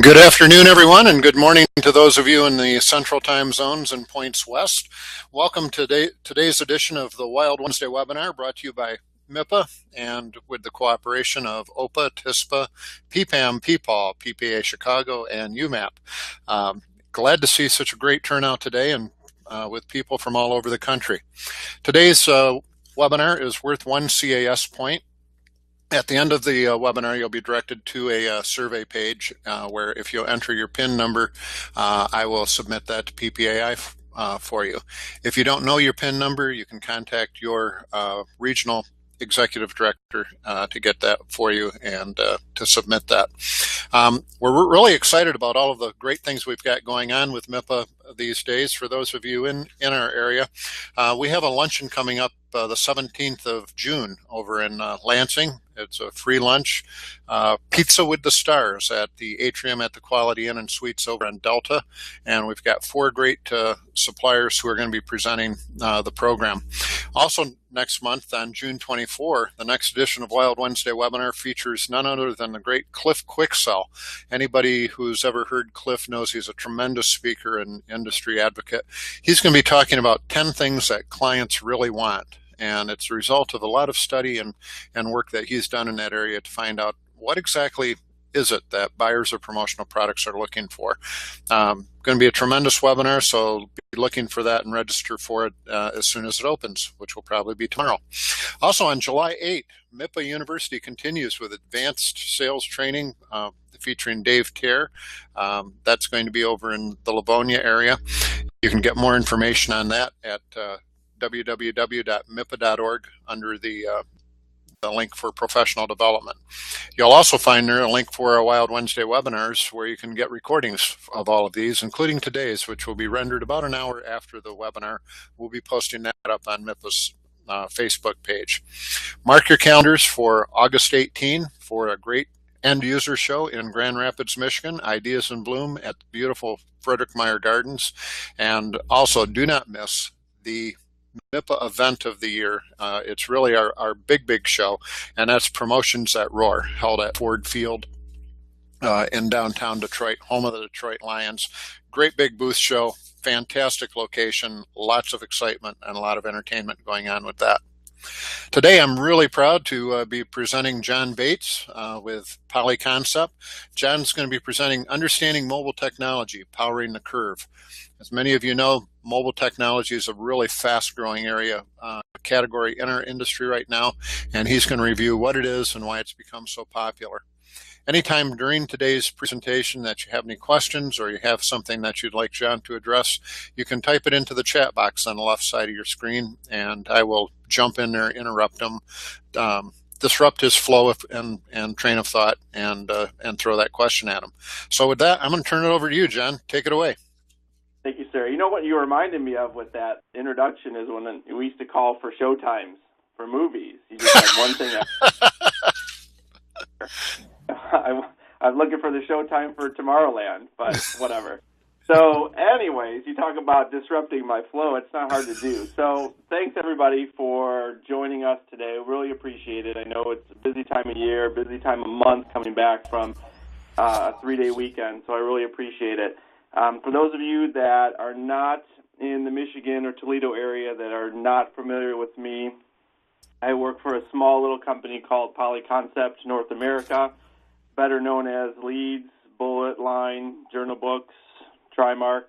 Good afternoon, everyone, and good morning to those of you in the Central Time Zones and points west. Welcome to today's edition of the Wild Wednesday webinar, brought to you by MIPA and with the cooperation of OPA, TISPA, PPAM, PPAL, PPA Chicago, and UMAP. Glad to see such a great turnout today and with people from all over the country. Today's webinar is worth one CAS point. At the end of the webinar, you'll be directed to a survey page where if you enter your PIN number, I will submit that to PPAI for you. If you don't know your PIN number, you can contact your regional executive director to get that for you and to submit that. We're really excited about all of the great things we've got going on with MIPA these days. For those of you in our area, we have a luncheon coming up the 17th of June over in Lansing. It's a free lunch, pizza with the stars at the atrium at the Quality Inn and Suites over in Delta. And we've got four great suppliers who are going to be presenting the program. Also next month on June 24, the next edition of Wild Wednesday webinar features none other than the great Cliff Quicksell. Anybody who's ever heard Cliff knows he's a tremendous speaker and industry advocate. He's going to be talking about 10 things that clients really want. And it's a result of a lot of study and work that he's done in that area to find out what exactly is it that buyers of promotional products are looking for. Going to be a tremendous webinar, so be looking for that and register for it as soon as it opens, which will probably be tomorrow. Also on July 8th, MIPA University continues with advanced sales training featuring Dave Tear. That's going to be over in the Livonia area. You can get more information on that at www.mipa.org under the link for professional development. You'll also find there a link for our Wild Wednesday webinars where you can get recordings of all of these, including today's, which will be rendered about an hour after the webinar. We'll be posting that up on MIPA's Facebook page. Mark your calendars for August 18 for a great end user show in Grand Rapids, Michigan, Ideas in Bloom at the beautiful Frederick Meyer Gardens. And also do not miss the MIPA event of the year. It's really our big show, and that's Promotions at Roar, held at Ford Field in downtown Detroit, home of the Detroit Lions. Great big booth show, fantastic location, lots of excitement and a lot of entertainment going on with that. Today, I'm really proud to be presenting John Bates with PolyConcept. John's going to be presenting Understanding Mobile Technology, Powering the Curve. As many of you know, mobile technology is a really fast-growing area, category in our industry right now, and he's going to review what it is and why it's become so popular. Anytime during today's presentation that you have any questions or you have something that you'd like John to address, you can type it into the chat box on the left side of your screen, and I will jump in there, interrupt him, disrupt his flow and train of thought, and throw that question at him. So with that, I'm going to turn it over to you, John. Take it away. Thank you, sir. You know what you reminded me of with that introduction is when we used to call for showtimes for movies. You just had one thing. I'm looking for the showtime for Tomorrowland, but whatever. So anyways, you talk about disrupting my flow. It's not hard to do. So thanks, everybody, for joining us today. Really appreciate it. I know it's a busy time of year, busy time of month coming back from a 3-day weekend, so I really appreciate it. For those of you that are not in the Michigan or Toledo area that are not familiar with me, I work for a small little company called PolyConcept North America, better known as Leads, Bullet Line, Journal Books, Trimark.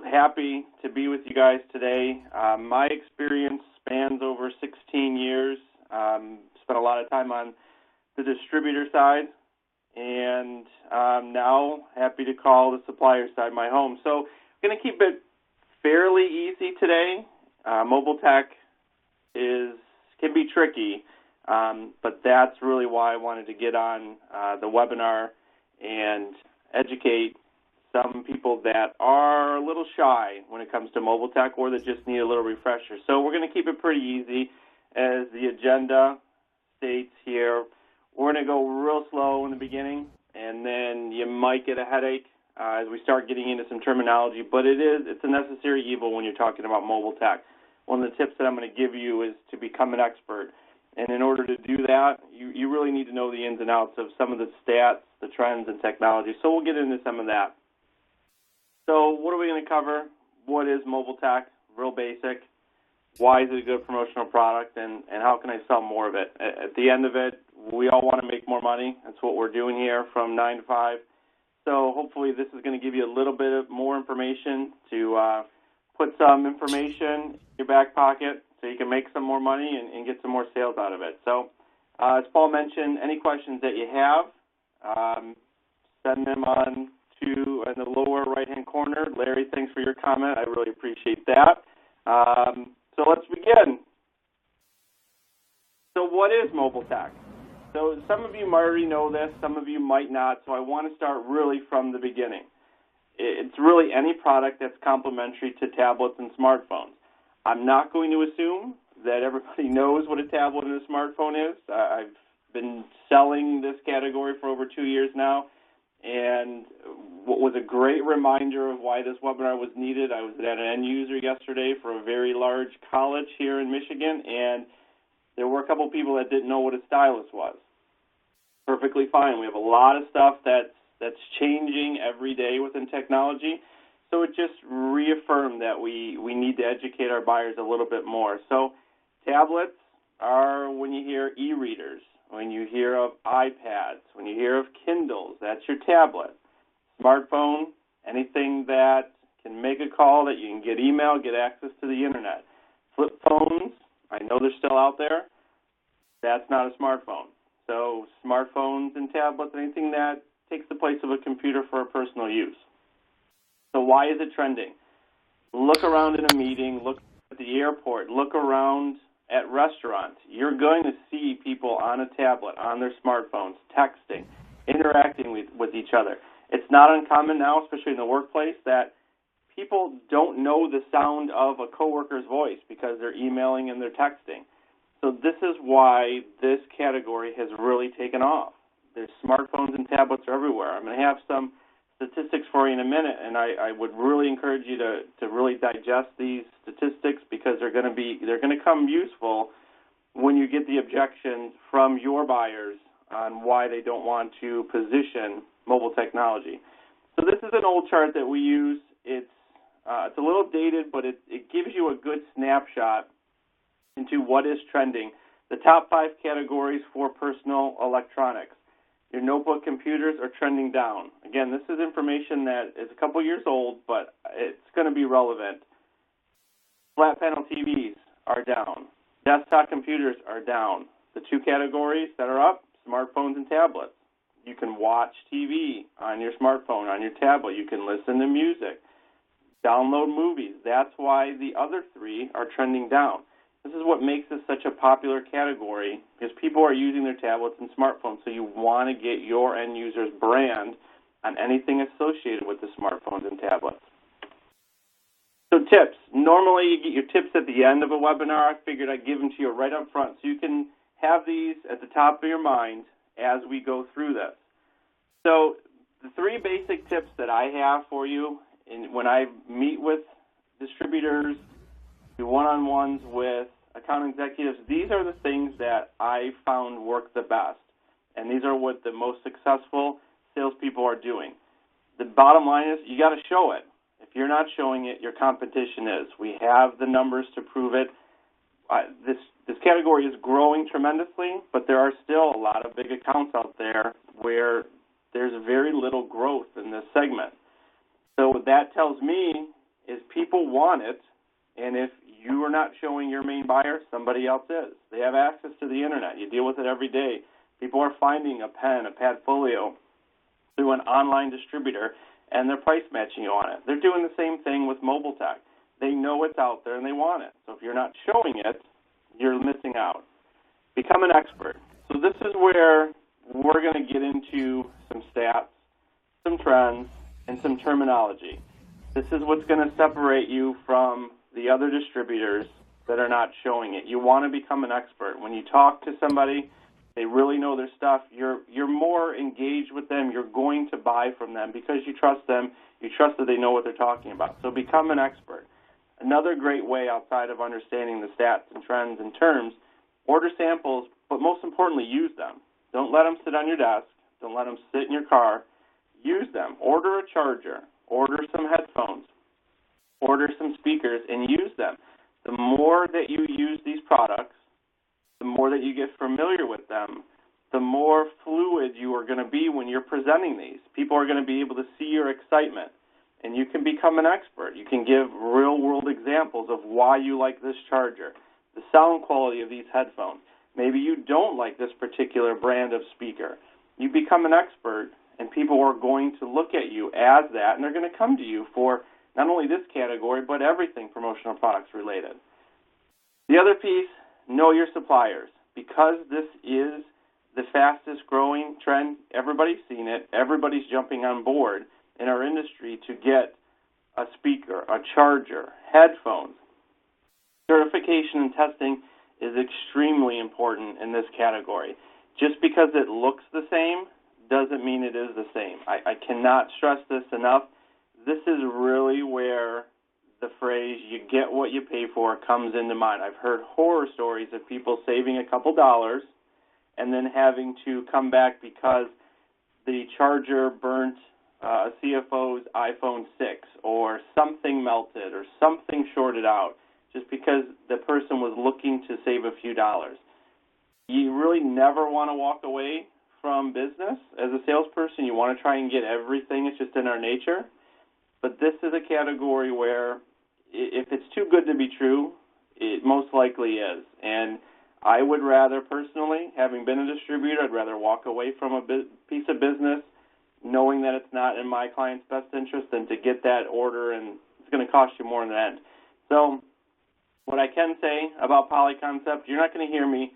Happy to be with you guys today. My experience spans over 16 years. Spent a lot of time on the distributor side, and now happy to call the supplier side my home. So I'm going to keep it fairly easy today. Mobile tech can be tricky, but that's really why I wanted to get on the webinar and educate some people that are a little shy when it comes to mobile tech or that just need a little refresher. So we're going to keep it pretty easy. As the agenda states here, we're going to go real slow in the beginning, and then you might get a headache as we start getting into some terminology, but it's a necessary evil when you're talking about mobile tech. One of the tips that I'm going to give you is to become an expert. And in order to do that, you really need to know the ins and outs of some of the stats, the trends, and technology. So we'll get into some of that. So what are we going to cover? What is mobile tech? Real basic. Why is it a good promotional product? And how can I sell more of it? At the end of it, we all want to make more money. That's what we're doing here from 9 to 5. So hopefully this is going to give you a little bit of more information to put some information in your back pocket so you can make some more money and get some more sales out of it. So as Paul mentioned, any questions that you have, send them on to in the lower right-hand corner. Larry, thanks for your comment. I really appreciate that. So let's begin. So what is mobile tech? So some of you might already know this, some of you might not, so I want to start really from the beginning. It's really any product that's complementary to tablets and smartphones. I'm not going to assume that everybody knows what a tablet and a smartphone is. I've been selling this category for over 2 years now, and what was a great reminder of why this webinar was needed, I was at an end user yesterday for a very large college here in Michigan, and there were a couple people that didn't know what a stylus was. Perfectly fine. We have a lot of stuff that's changing every day within technology, so it just reaffirmed that we need to educate our buyers a little bit more. So tablets are when you hear e-readers, when you hear of iPads, when you hear of Kindles, that's your tablet. Smartphone, anything that can make a call, that you can get email, get access to the internet. Flip phones, I know they're still out there. That's not a smartphone. So smartphones and tablets, anything that takes the place of a computer for a personal use. So why is it trending? Look around in a meeting, look at the airport, look around at restaurants. You're going to see people on a tablet, on their smartphones, texting, interacting with each other. It's not uncommon now, especially in the workplace, that people don't know the sound of a coworker's voice because they're emailing and they're texting. So this is why this category has really taken off. There's smartphones and tablets are everywhere. I'm going to have some statistics for you in a minute, and I would really encourage you to really digest these statistics because they're going to come useful when you get the objections from your buyers on why they don't want to position mobile technology. So this is an old chart that we use. It's a little dated, but it gives you a good snapshot into what is trending. The top 5 categories for personal electronics. Your notebook computers are trending down. Again, this is information that is a couple years old, but it's going to be relevant. Flat panel TVs are down. Desktop computers are down. The 2 categories that are up, smartphones and tablets. You can watch TV on your smartphone, on your tablet. You can listen to music, download movies. That's why the other 3 are trending down. This is what makes this such a popular category, because people are using their tablets and smartphones, so you want to get your end user's brand on anything associated with the smartphones and tablets. So tips. Normally you get your tips at the end of a webinar. I figured I'd give them to you right up front, so you can have these at the top of your mind as we go through this. So the 3 basic tips that I have for you when I meet with distributors, do one-on-ones with account executives, these are the things that I found work the best, and these are what the most successful salespeople are doing. The bottom line is you got to show it. If you're not showing it, your competition is. We have the numbers to prove it. This category is growing tremendously, but there are still a lot of big accounts out there where there's very little growth in this segment. So what that tells me is people want it, and if you are not showing your main buyer, somebody else is. They have access to the internet. You deal with it every day. People are finding a pen, a Padfolio, through an online distributor, and they're price matching you on it. They're doing the same thing with mobile tech. They know it's out there and they want it. So if you're not showing it, you're missing out. Become an expert. So this is where we're going to get into some stats, some trends, and some terminology. This is what's going to separate you from the other distributors that are not showing it. You want to become an expert. When you talk to somebody, they really know their stuff. You're more engaged with them. You're going to buy from them because you trust them. You trust that they know what they're talking about. So become an expert. Another great way outside of understanding the stats and trends and terms Order samples, but most importantly, use them. Don't let them sit on your desk. Don't let them sit in your car. Use them. Order a charger. Order some headphones. Order some speakers and use them. The more that you use these products, the more that you get familiar with them, the more fluid you are going to be when you're presenting these. People are going to be able to see your excitement, and you can become an expert. You can give real-world examples of why you like this charger, the sound quality of these headphones. Maybe you don't like this particular brand of speaker. You become an expert, and people are going to look at you as that, and they're going to come to you for not only this category, but everything promotional products related. The other piece, know your suppliers. Because this is the fastest growing trend, everybody's seen it, everybody's jumping on board in our industry to get a speaker, a charger, headphones. Certification and testing is extremely important in this category. Just because it looks the same doesn't mean it is the same. I cannot stress this enough. This is really where the phrase, you get what you pay for, comes into mind. I've heard horror stories of people saving a couple dollars and then having to come back because the charger burnt a CFO's iPhone 6 or something melted or something shorted out just because the person was looking to save a few dollars. You really never want to walk away from business as a salesperson. You want to try and get everything. It's just in our nature. But this is a category where if it's too good to be true, it most likely is. And I would rather personally, having been a distributor, I'd rather walk away from a piece of business knowing that it's not in my client's best interest than to get that order and it's going to cost you more in the end. So what I can say about Polyconcept, you're not going to hear me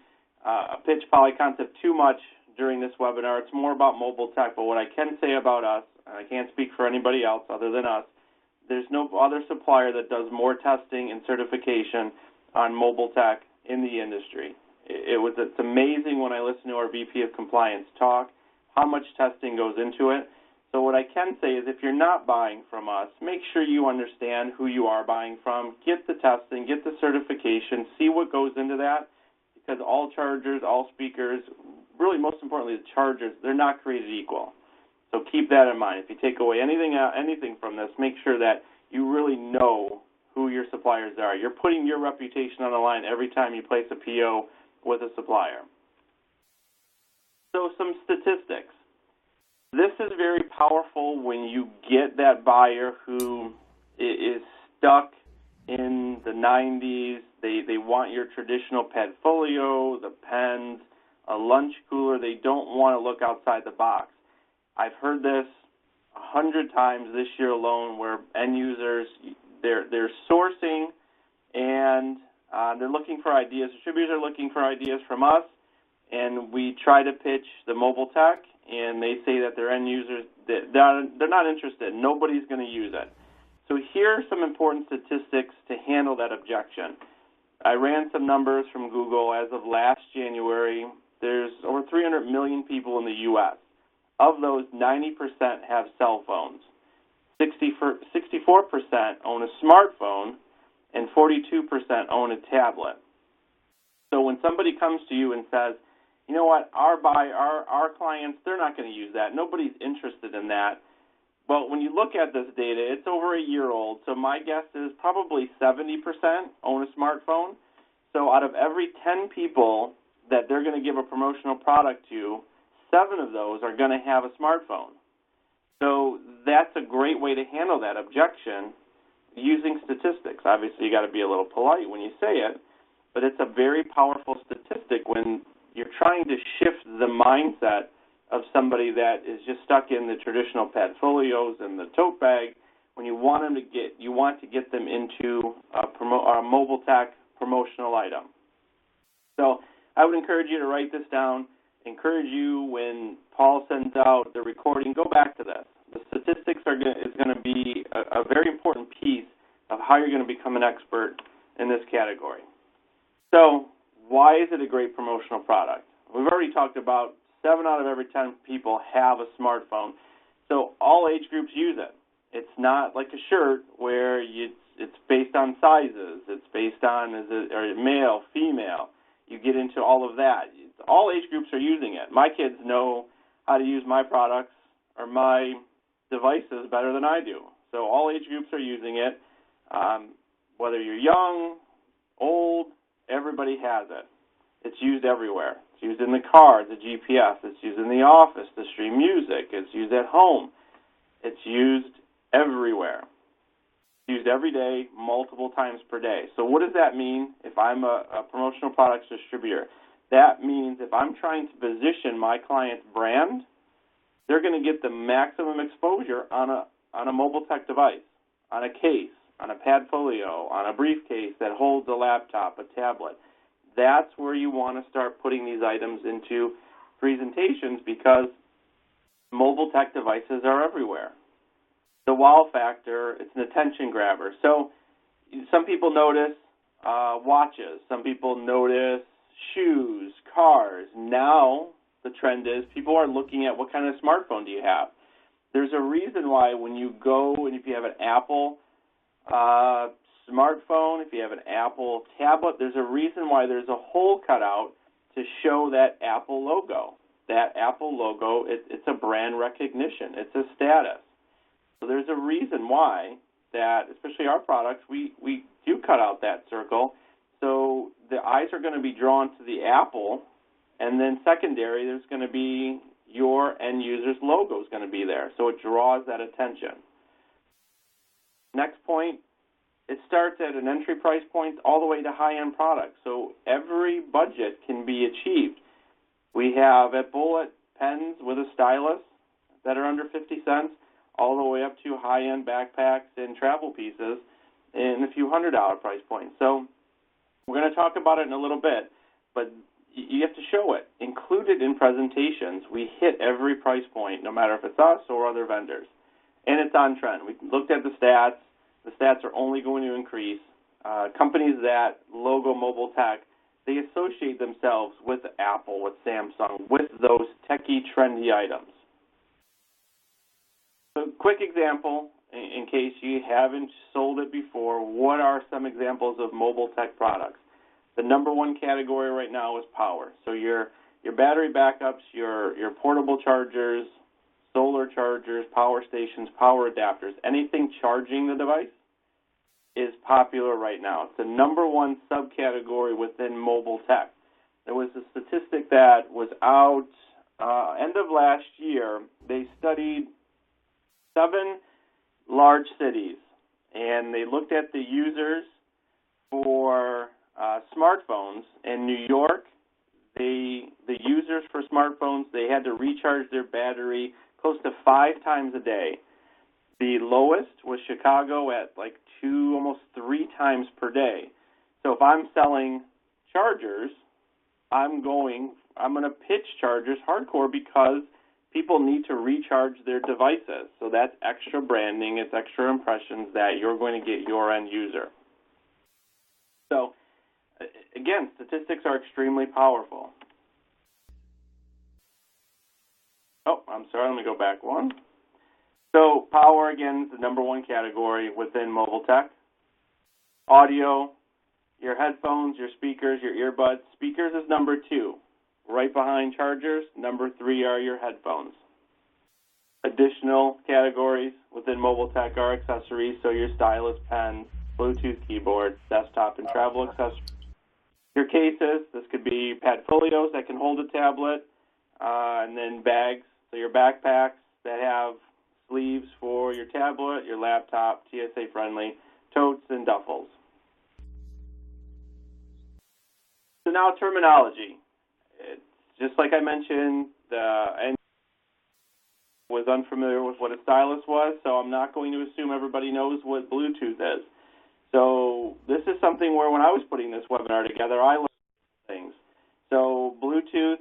pitch Polyconcept too much during this webinar. It's more about mobile tech, but what I can say about us, and I can't speak for anybody else other than us, there's no other supplier that does more testing and certification on mobile tech in the industry. It's amazing when I listen to our VP of Compliance talk how much testing goes into it. So what I can say is if you're not buying from us, make sure you understand who you are buying from. Get the testing, get the certification, see what goes into that, because all chargers, all speakers, really most importantly the chargers, they're not created equal. So keep that in mind. If you take away anything from this, make sure that you really know who your suppliers are. You're putting your reputation on the line every time you place a PO with a supplier. So some statistics. This is very powerful when you get that buyer who is stuck in the 90s. They want your traditional Padfolio, the pens, a lunch cooler. They don't want to look outside the box. I've heard this 100 times this year alone where end users, they're sourcing and they're looking for ideas. Distributors are looking for ideas from us, and we try to pitch the mobile tech, and they say that their end users, they're not interested. Nobody's going to use it. So here are some important statistics to handle that objection. I ran some numbers from Google. As of last January, there's over 300 million people in the U.S. Of those, 90% have cell phones. 64% own a smartphone, and 42% own a tablet. So when somebody comes to you and says, you know what, our clients, they're not going to use that. Nobody's interested in that. Well, when you look at this data, it's over a year old, so my guess is probably 70% own a smartphone. So out of every 10 people that they're going to give a promotional product to, 7 of those are going to have a smartphone. So that's a great way to handle that objection using statistics. Obviously, you got to be a little polite when you say it, but it's a very powerful statistic when you're trying to shift the mindset of somebody that is just stuck in the traditional Padfolios and the tote bag. When you want to get them into a mobile tech promotional item. So I would encourage you to write this down. Encourage you when Paul sends out the recording, go back to this. The statistics is going to be a very important piece of how you're going to become an expert in this category. So why is it a great promotional product? We've already talked about 7 out of every 10 people have a smartphone. So all age groups use it. It's not like a shirt where it's based on sizes. It's based on is it male, female. You get into all of that. All age groups are using it. My kids know how to use my products or my devices better than I do. So all age groups are using it. Whether you're young, old, everybody has it. It's used everywhere. It's used in the car, the GPS. It's used in the office to stream music. It's used at home. It's used everywhere. It's used every day, multiple times per day. So what does that mean if I'm a promotional products distributor? That means if I'm trying to position my client's brand, they're going to get the maximum exposure on a mobile tech device, on a case, on a Padfolio, on a briefcase that holds a laptop, a tablet. That's where you want to start putting these items into presentations because mobile tech devices are everywhere. The wow factor, it's an attention grabber. So some people notice watches. Some people notice shoes, cars. Now the trend is people are looking at what kind of smartphone do you have. There's a reason why when you go and if you have an Apple smartphone, if you have an Apple tablet, there's a reason why there's a hole cut out to show that Apple logo. That Apple logo, it's a brand recognition. It's a status. So there's a reason why that, especially our products, we do cut out that circle. So the eyes are going to be drawn to the Apple, and then secondary, there's going to be your end user's logo is going to be there. So it draws that attention. Next point, it starts at an entry price point all the way to high-end products. So every budget can be achieved. We have at Bullet pens with a stylus that are under 50 cents, all the way up to high-end backpacks and travel pieces in a few $100 price points. So we're going to talk about it in a little bit, but you have to show it. Include it in presentations. We hit every price point, no matter if it's us or other vendors. And it's on trend. We looked at the stats. The stats are only going to increase. Companies that logo mobile tech, they associate themselves with Apple, with Samsung, with those techie, trendy items. So quick example, in case you haven't sold it before, what are some examples of mobile tech products? The number one category right now is power. So your battery backups, your portable chargers, solar chargers, power stations, power adapters, anything charging the device is popular right now. It's the number one subcategory within mobile tech. There was a statistic that was out end of last year. They studied 7 large cities, and they looked at the users for smartphones. In New York, the users for smartphones, they had to recharge their battery close to 5 times a day. The lowest was Chicago at like 2, almost 3 times per day. So if I'm selling chargers, I'm going to pitch chargers hardcore because people need to recharge their devices. So that's extra branding, it's extra impressions that you're going to get your end user. So again, statistics are extremely powerful. Oh, I'm sorry, let me go back one. So power, again, is the number one category within mobile tech. Audio, your headphones, your speakers, your earbuds. Speakers is number 2. Right behind chargers, number 3 are your headphones. Additional categories within mobile tech are accessories, so your stylus, pen, Bluetooth keyboard, desktop and travel accessories. Your cases, this could be Padfolios that can hold a tablet, and then bags, so your backpacks that have sleeves for your tablet, your laptop, TSA friendly, totes and duffels. So now terminology. It's just like I mentioned, and was unfamiliar with what a stylus was, so I'm not going to assume everybody knows what Bluetooth is. So this is something where when I was putting this webinar together, I learned things. So Bluetooth,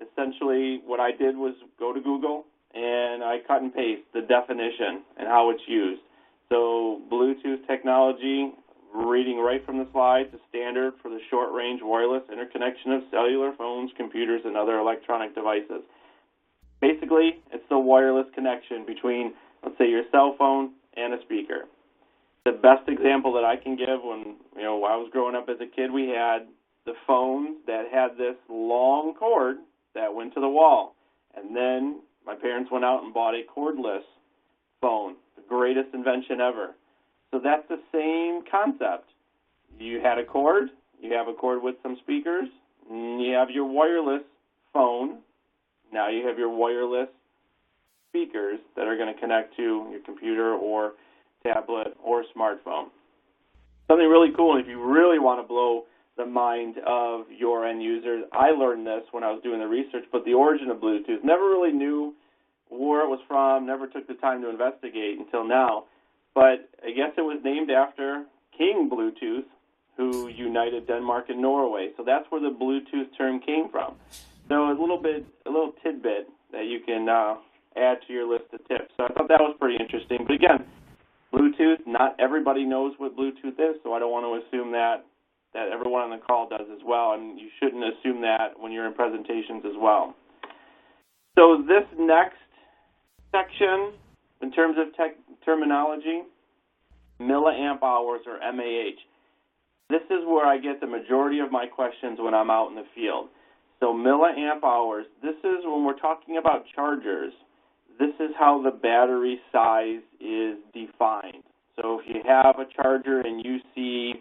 essentially what I did was go to Google and I cut and paste the definition and how it's used. So Bluetooth technology, reading right from the slides, is standard for the short-range wireless interconnection of cellular phones, computers, and other electronic devices. Basically, it's the wireless connection between, let's say, your cell phone and a speaker. The best example that I can give when I was growing up as a kid, we had the phones that had this long cord that went to the wall. And then my parents went out and bought a cordless phone, the greatest invention ever. So that's the same concept. You had a cord, you have a cord with some speakers, and you have your wireless phone. Now you have your wireless speakers that are going to connect to your computer or tablet or smartphone. Something really cool, and if you really want to blow the mind of your end users, I learned this when I was doing the research, but the origin of Bluetooth, never really knew where it was from, never took the time to investigate until now, but I guess it was named after King Bluetooth, who united Denmark and Norway. So that's where the Bluetooth term came from. So a little tidbit that you can add to your list of tips. So I thought that was pretty interesting. But again, Bluetooth, not everybody knows what Bluetooth is, so I don't want to assume that everyone on the call does as well, and you shouldn't assume that when you're in presentations as well. So this next section, in terms of terminology, milliamp hours or MAH. This is where I get the majority of my questions when I'm out in the field. So milliamp hours, this is when we're talking about chargers, this is how the battery size is defined. So if you have a charger and you see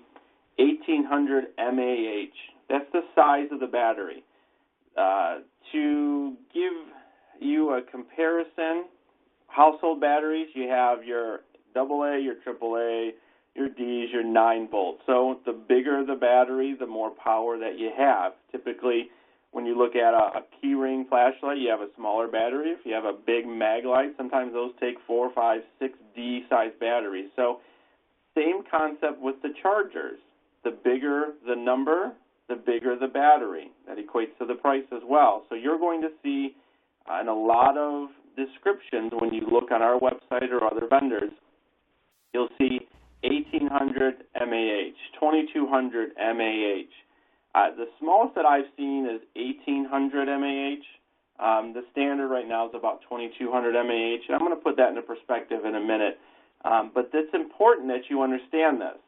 1800 mAh, that's the size of the battery. To give you a comparison, household batteries, you have your AA, your AAA, your Ds, your 9 volts. So the bigger the battery, the more power that you have. Typically, when you look at a key ring flashlight, you have a smaller battery. If you have a big mag light, sometimes those take 4, 5, 6 D-size batteries. So same concept with the chargers. The bigger the number, the bigger the battery. That equates to the price as well. So you're going to see in a lot of descriptions when you look on our website or other vendors, you'll see 1800 mAh, 2200 mAh. The smallest that I've seen is 1800 mAh. The standard right now is about 2200 mAh, and I'm going to put that into perspective in a minute. But it's important that you understand this.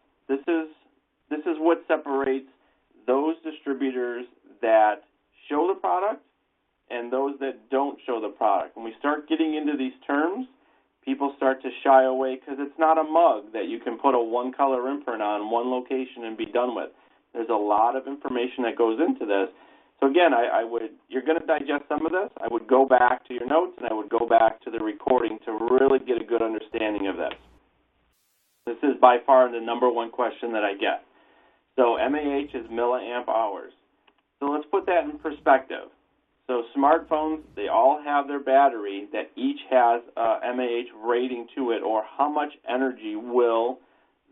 This is what separates those distributors that show the product and those that don't show the product. When we start getting into these terms, people start to shy away because it's not a mug that you can put a one-color imprint on one location and be done with. There's a lot of information that goes into this. So again, you're going to digest some of this. I would go back to your notes and I would go back to the recording to really get a good understanding of this. This is by far the number one question that I get. So MAH is milliamp hours. So let's put that in perspective. So smartphones, they all have their battery that each has a MAH rating to it, or how much energy will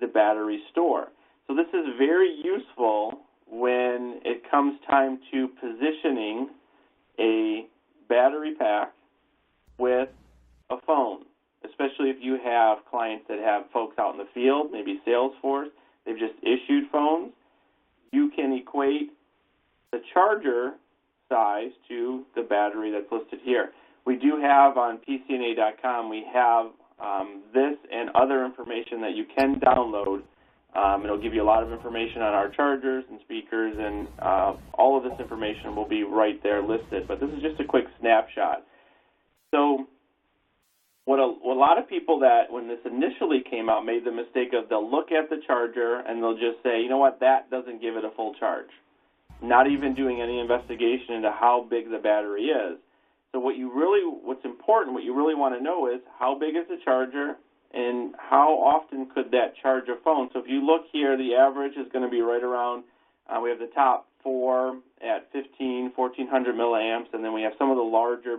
the battery store. So this is very useful when it comes time to positioning a battery pack with a phone, especially if you have clients that have folks out in the field, maybe Salesforce, they've just issued phones. You can equate the charger size to the battery that's listed here. We do have on PCNA.com, we have this and other information that you can download. It'll give you a lot of information on our chargers and speakers, and all of this information will be right there listed. But this is just a quick snapshot. So what a lot of people that, when this initially came out, made the mistake of they'll look at the charger and they'll just say, you know what, that doesn't give it a full charge. Not even doing any investigation into how big the battery is. So what's important, what you really want to know is how big is the charger and how often could that charge a phone. So if you look here, the average is going to be right around, we have the top 4 at 1400 milliamps, and then we have some of the larger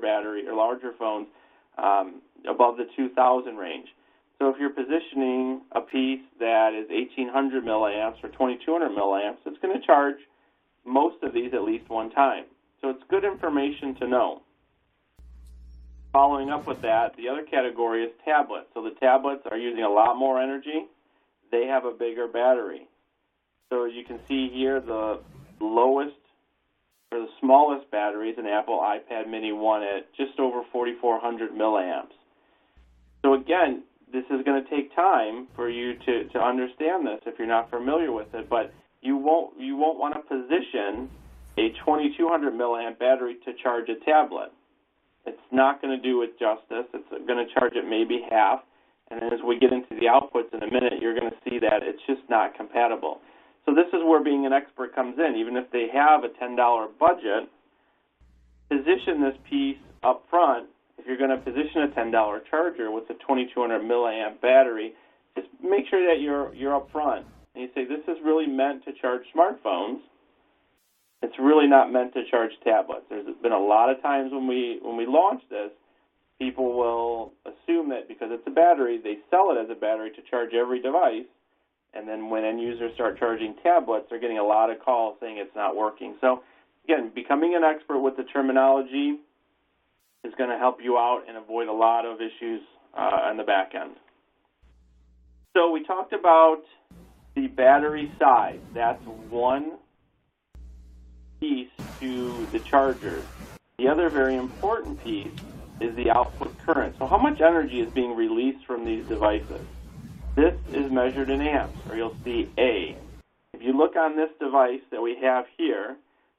phones above the 2000 range. So if you're positioning a piece that is 1800 milliamps or 2200 milliamps, it's going to charge most of these at least one time. So it's good information to know. Following up with that, the other category is tablets. So the tablets are using a lot more energy. They have a bigger battery. So you can see here the lowest or the smallest battery is an Apple iPad Mini 1 at just over 4400 milliamps. So again, this is going to take time for you to understand this if you're not familiar with it, but you won't want to position a 2200 milliamp battery to charge a tablet. It's not going to do it justice. It's going to charge it maybe half. And then as we get into the outputs in a minute, you're going to see that it's just not compatible. So this is where being an expert comes in. Even if they have a $10 budget, position this piece up front. If you're going to position a $10 charger with a 2200 milliamp battery, just make sure that you're up front. And you say, this is really meant to charge smartphones. It's really not meant to charge tablets. There's been a lot of times when we launch this, people will assume that because it's a battery, they sell it as a battery to charge every device, and then when end users start charging tablets, they're getting a lot of calls saying it's not working. So, again, becoming an expert with the terminology is going to help you out and avoid a lot of issues on the back end. So we talked about the battery size. That's one piece to the charger. The other very important piece is the output current. So how much energy is being released from these devices? This is measured in amps, or you'll see A. If you look on this device that we have here,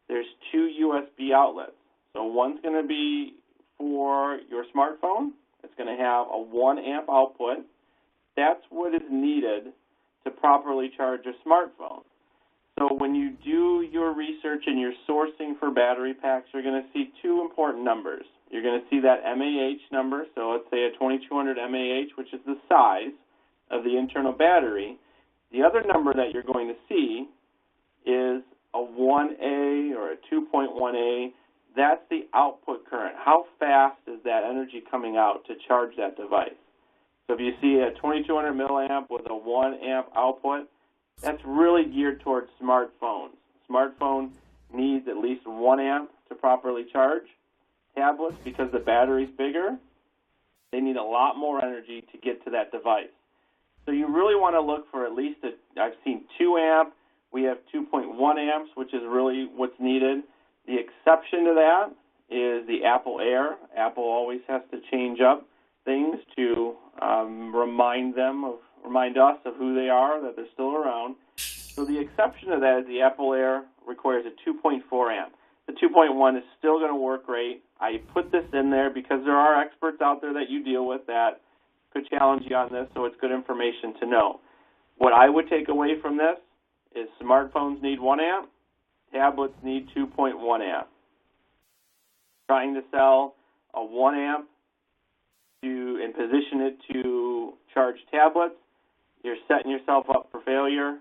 there's two USB outlets. So one's going to be for your smartphone. It's going to have a 1 amp output. That's what is needed to properly charge a smartphone. So when you do your research and you're sourcing for battery packs, you're going to see two important numbers. You're going to see that MAH number, so let's say a 2200 MAH, which is the size of the internal battery. The other number that you're going to see is a 1A or a 2.1A. That's the output current. How fast is that energy coming out to charge that device? So if you see a 2200 milliamp with a 1 amp output, that's really geared towards smartphones. Smartphone needs at least 1 amp to properly charge. Tablets, because the battery's bigger, they need a lot more energy to get to that device. So you really want to look for at least I've seen 2 amp. We have 2.1 amps, which is really what's needed. The exception to that is the Apple Air. Apple always has to change up things to remind us of who they are, that they're still around. So the exception to that is the Apple Air requires a 2.4 amp. The 2.1 is still going to work great. I put this in there because there are experts out there that you deal with that could challenge you on this, so it's good information to know. What I would take away from this is smartphones need 1 amp, tablets need 2.1 amp. Trying to sell a 1 amp and position it to charge tablets, you're setting yourself up for failure.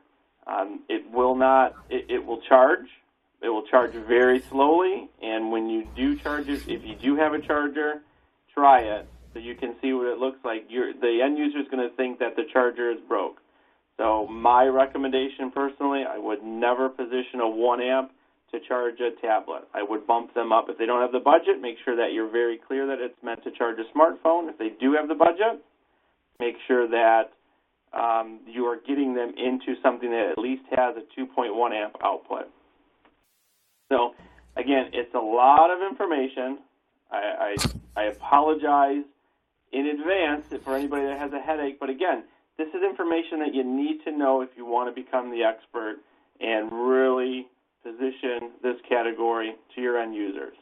It will charge. It will charge very slowly, and when you do charge it, if you do have a charger, try it so you can see what it looks like. The end user is going to think that the charger is broke. So my recommendation personally, I would never position a 1 amp to charge a tablet. I would bump them up. If they don't have the budget, make sure that you're very clear that it's meant to charge a smartphone. If they do have the budget, make sure that you are getting them into something that at least has a 2.1 amp output. So, again, it's a lot of information. I apologize in advance for anybody that has a headache, but again, this is information that you need to know if you want to become the expert and really position this category to your end users.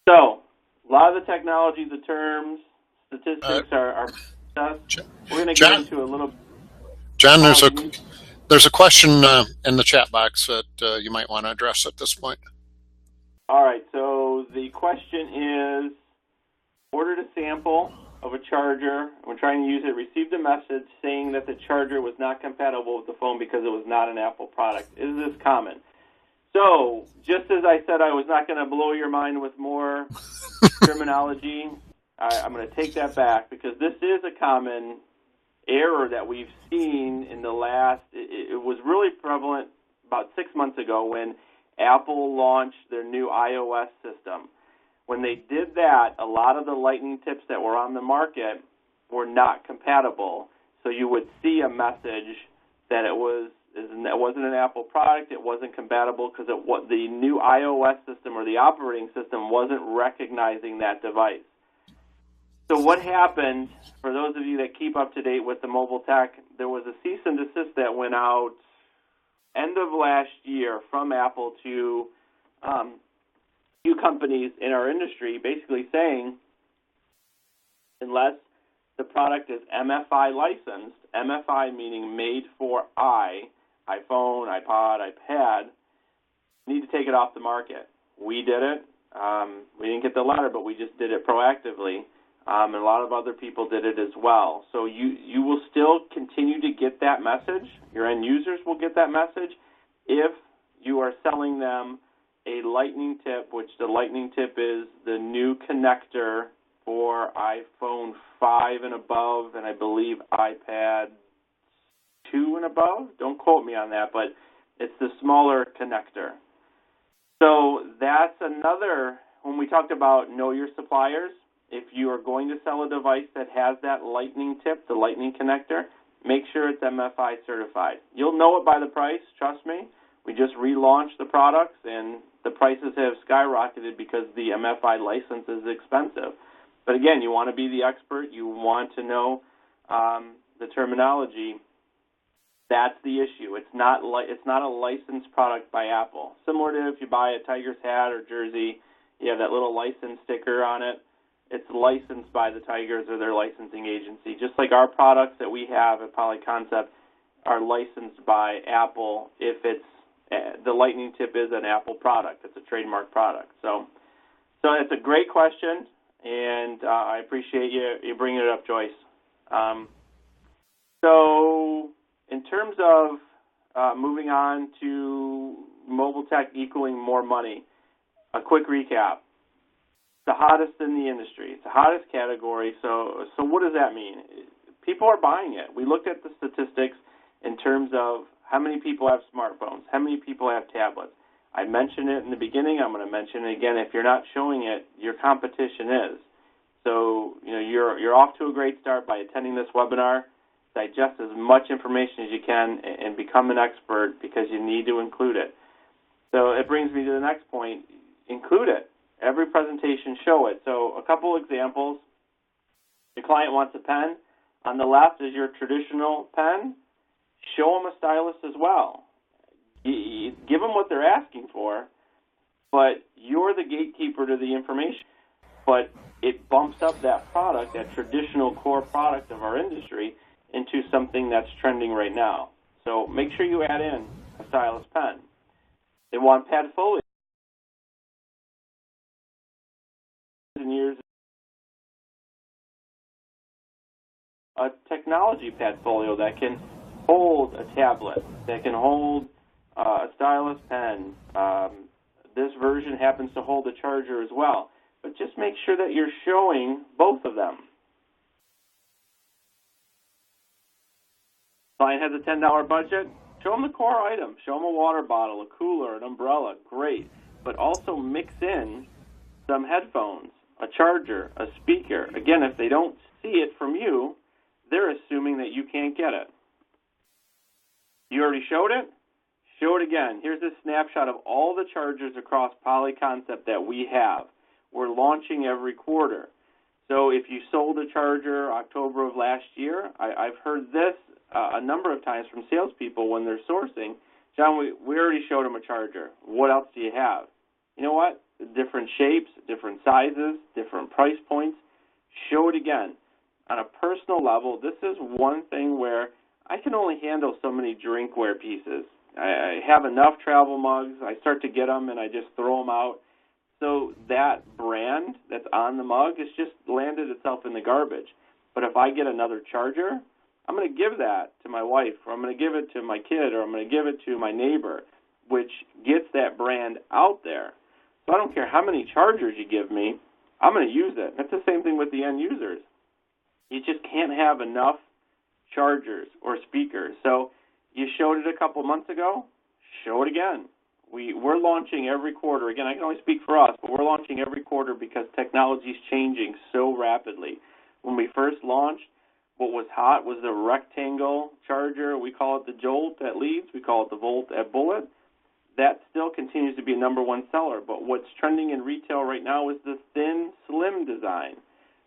So, a lot of the technology, the terms, statistics are discussed. We're going to get into a little. John, there's a question in the chat box that you might want to address at this point. All right. So the question is: ordered a sample of a charger. We're trying to use it. Received a message saying that the charger was not compatible with the phone because it was not an Apple product. Is this common? So, just as I said I was not going to blow your mind with more terminology, I'm going to take that back because this is a common error that we've seen in the last, it was really prevalent about 6 months ago when Apple launched their new iOS system. When they did that, a lot of the Lightning tips that were on the market were not compatible. So you would see a message that it wasn't an Apple product, it wasn't compatible because the new iOS system or the operating system wasn't recognizing that device. So what happened, for those of you that keep up to date with the mobile tech, there was a cease and desist that went out end of last year from Apple to few companies in our industry basically saying, unless the product is MFI licensed, MFI meaning made for iPhone, iPod, iPad, you need to take it off the market. We did it. We didn't get the letter, but we just did it proactively. And a lot of other people did it as well. So you will still continue to get that message. Your end users will get that message if you are selling them a lightning tip, which the lightning tip is the new connector for iPhone 5 and above, and I believe iPad 2 and above. Don't quote me on that, but it's the smaller connector. So that's another, when we talked about know your suppliers, if you are going to sell a device that has that lightning tip, the lightning connector, make sure it's MFI certified. You'll know it by the price, trust me. We just relaunched the products, and the prices have skyrocketed because the MFI license is expensive. But again, you want to be the expert. You want to know the terminology. That's the issue. It's not a licensed product by Apple. Similar to if you buy a Tigers hat or jersey, you have that little license sticker on it. It's licensed by the Tigers or their licensing agency. Just like our products that we have at Polyconcept are licensed by Apple if it's the lightning tip is an Apple product. It's a trademark product. So it's a great question, and I appreciate you bringing it up, Joyce. So in terms of moving on to mobile tech equaling more money, a quick recap. The hottest in the industry. It's the hottest category. So what does that mean? People are buying it. We looked at the statistics in terms of how many people have smartphones, how many people have tablets. I mentioned it in the beginning. I'm going to mention it again. If you're not showing it, your competition is. So you're off to a great start by attending this webinar. Digest as much information as you can and become an expert because you need to include it. So it brings me to the next point. Include it. Every presentation, show it. So a couple examples. Your client wants a pen. On the left is your traditional pen. Show them a stylus as well. Give them what they're asking for, but you're the gatekeeper to the information. But it bumps up that product, that traditional core product of our industry, into something that's trending right now. So make sure you add in a stylus pen. They want Padfolio. Years a technology Padfolio that can hold a tablet, that can hold a stylus pen. This version happens to hold a charger as well. But just make sure that you're showing both of them. Client has a $10 budget. Show them the core item. Show them a water bottle, a cooler, an umbrella. Great. But also mix in some headphones, a charger, a speaker. Again, if they don't see it from you, they're assuming that you can't get it. You already showed it? Show it again. Here's a snapshot of all the chargers across Polyconcept that we have. We're launching every quarter. So if you sold a charger October of last year, I've heard this a number of times from salespeople when they're sourcing. John, we already showed them a charger. What else do you have? You know what? Different shapes, different sizes, different price points. Show it again. On a personal level, this is one thing where I can only handle so many drinkware pieces. I have enough travel mugs. I start to get them, and I just throw them out. So that brand that's on the mug has just landed itself in the garbage. But if I get another charger, I'm going to give that to my wife, or I'm going to give it to my kid, or I'm going to give it to my neighbor, which gets that brand out there. So I don't care how many chargers you give me, I'm going to use it. That's the same thing with the end users. You just can't have enough chargers or speakers. So you showed it a couple months ago, show it again. We're launching every quarter. Again, I can only speak for us, but we're launching every quarter because technology is changing so rapidly. When we first launched, what was hot was the rectangle charger. We call it the Jolt at Leeds. We call it the Volt at Bullet. That still continues to be a number one seller. But what's trending in retail right now is the thin, slim design.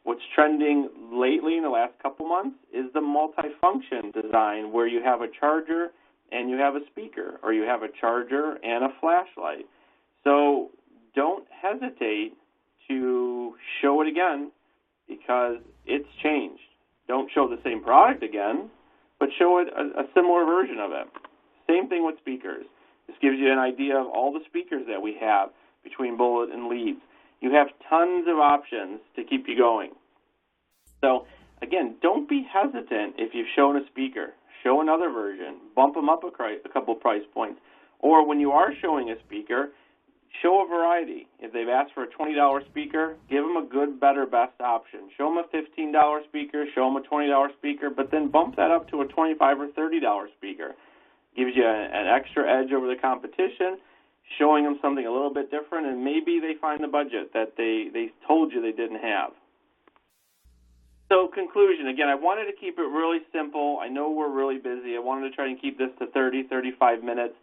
What's trending lately in the last couple months is the multifunction design where you have a charger and you have a speaker, or you have a charger and a flashlight. So don't hesitate to show it again, because it's changed. Don't show the same product again, but show it a similar version of it. Same thing with speakers. This gives you an idea of all the speakers that we have between bullet and leads. You have tons of options to keep you going. So again, don't be hesitant if you've shown a speaker. Show another version. Bump them up a couple price points. Or when you are showing a speaker, show a variety. If they've asked for a $20 speaker, give them a good, better, best option. Show them a $15 speaker, show them a $20 speaker, but then bump that up to a $25 or $30 speaker. Gives you an extra edge over the competition, showing them something a little bit different, and maybe they find the budget that they told you they didn't have. So conclusion, again, I wanted to keep it really simple. I know we're really busy. I wanted to try and keep this to 30, 35 minutes.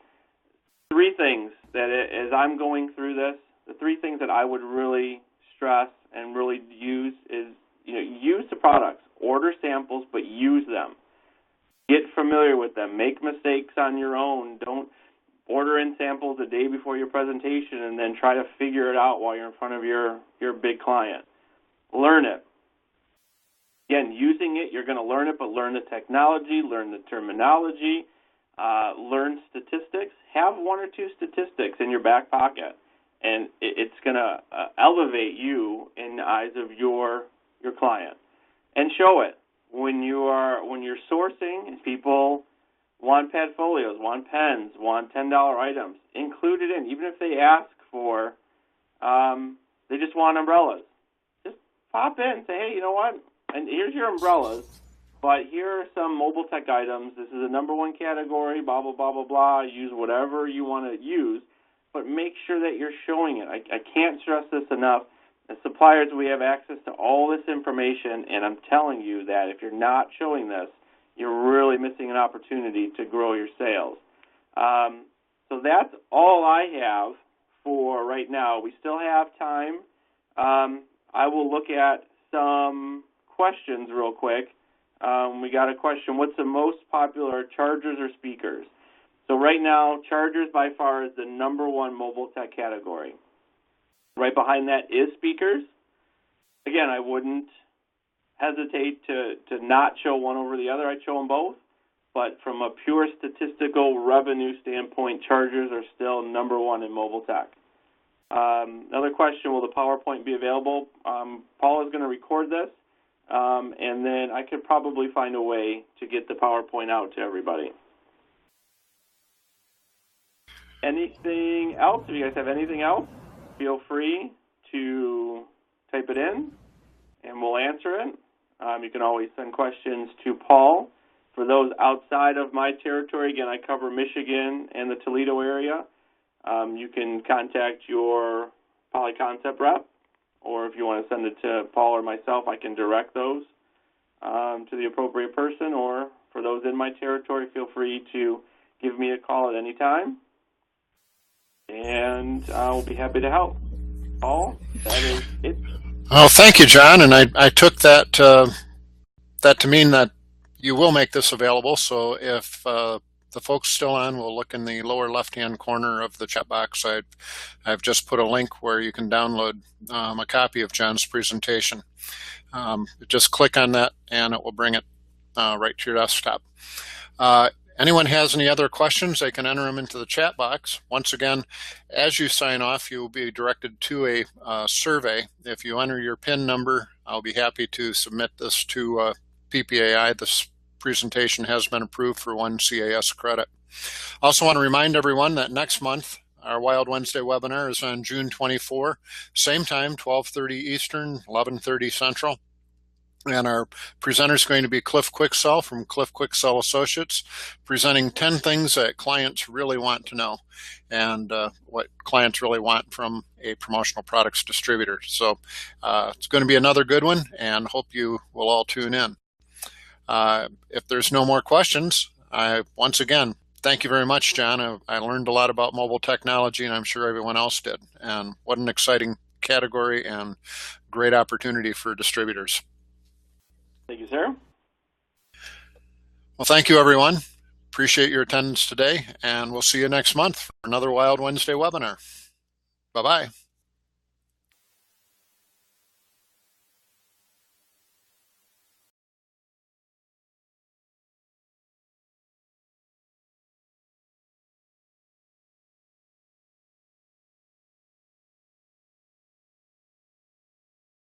Three things that, as I'm going through this, the three things that I would really stress and really use is, use the products. Order samples, but use them. Get familiar with them. Make mistakes on your own. Don't order in samples a day before your presentation and then try to figure it out while you're in front of your big client. Learn it. Again, using it, you're going to learn it, but learn the technology, learn the terminology, learn statistics. Have one or two statistics in your back pocket, and it's going to elevate you in the eyes of your client. And show it when you're sourcing. And people want Padfolios, want pens, want $10 items. Include it in, even if they ask for, they just want umbrellas. Just pop in and say, hey, you know what? And here's your umbrellas, but here are some mobile tech items. This is a number one category, blah, blah, blah, blah, blah. Use whatever you want to use, but make sure that you're showing it. I can't stress this enough. As suppliers, we have access to all this information, and I'm telling you that if you're not showing this, you're really missing an opportunity to grow your sales. So that's all I have for right now. We still have time. I will look at some questions real quick. We got a question, what's the most popular, chargers or speakers? So right now, chargers by far is the number one mobile tech category. Right behind that is speakers. Again, I wouldn't hesitate to not show one over the other. I'd show them both. But from a pure statistical revenue standpoint, chargers are still number one in mobile tech. Another question, will the PowerPoint be available? Paul is going to record this, and then I could probably find a way to get the PowerPoint out to everybody. Anything else? If you guys have anything else, feel free to type it in, and we'll answer it. You can always send questions to Paul. For those outside of my territory, again, I cover Michigan and the Toledo area. You can contact your Polyconcept rep, or if you want to send it to Paul or myself, I can direct those to the appropriate person. Or for those in my territory, feel free to give me a call at any time, and I'll be happy to help. Paul, that is it. Well, thank you, John, and I took that to mean that you will make this available. So if the folks still on, we'll look in the lower left-hand corner of the chat box. I've just put a link where you can download a copy of John's presentation. Just click on that, and it will bring it right to your desktop. Anyone has any other questions, they can enter them into the chat box. Once again, as you sign off, you will be directed to a survey. If you enter your PIN number, I'll be happy to submit this to PPAI. This presentation has been approved for 1 CAS credit. I also want to remind everyone that next month, our Wild Wednesday webinar is on June 24, same time, 12:30 Eastern, 11:30 Central. And our presenter is going to be Cliff Quicksell from Cliff Quicksell Associates, presenting 10 things that clients really want to know and what clients really want from a promotional products distributor. So it's going to be another good one, and hope you will all tune in. If there's no more questions, once again, thank you very much, John. I learned a lot about mobile technology, and I'm sure everyone else did. And what an exciting category and great opportunity for distributors. Thank you, sir. Well, thank you, everyone. appreciate your attendance today, and we'll see you next month for another Wild Wednesday webinar. Bye-bye.